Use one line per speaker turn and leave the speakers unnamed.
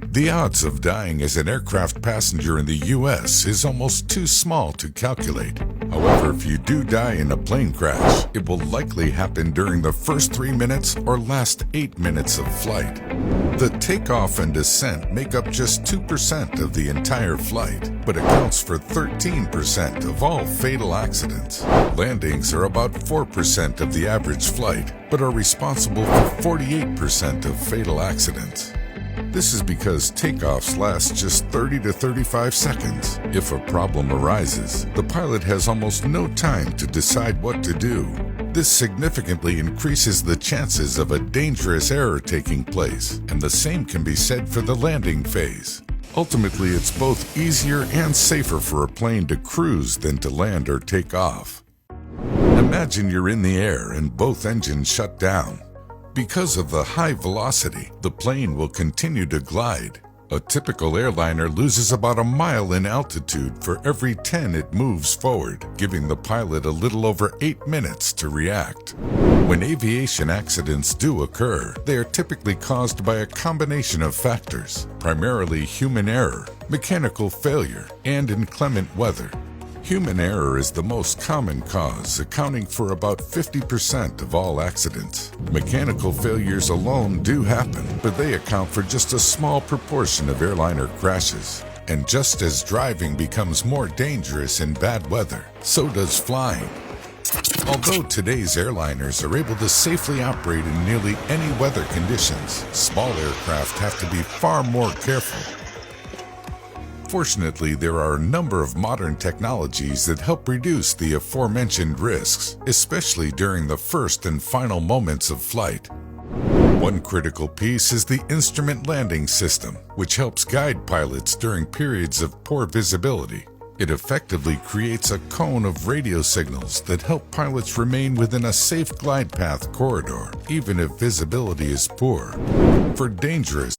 The odds of dying as an aircraft passenger in the US is almost too small to calculate. However, if you do die in a plane crash, it will likely happen during the first 3 minutes or last 8 minutes of flight. The takeoff and descent make up just 2% of the entire flight, but accounts for 13% of all fatal accidents. Landings are about 4% of the average flight, but are responsible for 48% of fatal accidents. This is because takeoffs last just 30 to 35 seconds. If a problem arises, the pilot has almost no time to decide what to do. This significantly increases the chances of a dangerous error taking place, and the same can be said for the landing phase. Ultimately, it's both easier and safer for a plane to cruise than to land or take off. Imagine you're in the air and both engines shut down. Because of the high velocity, the plane will continue to glide. A typical airliner loses about a mile in altitude for every 10 it moves forward, giving the pilot a little over 8 minutes to react. When aviation accidents do occur, they are typically caused by a combination of factors, primarily human error, mechanical failure, and inclement weather. Human error is the most common cause, accounting for about 50% of all accidents. Mechanical failures alone do happen, but they account for just a small proportion of airliner crashes. And just as driving becomes more dangerous in bad weather, so does flying. Although today's airliners are able to safely operate in nearly any weather conditions, small aircraft have to be far more careful. Fortunately, there are a number of modern technologies that help reduce the aforementioned risks, especially during the first and final moments of flight. One critical piece is the instrument landing system, which helps guide pilots during periods of poor visibility. It effectively creates a cone of radio signals that help pilots remain within a safe glide path corridor, even if visibility is poor. For dangerous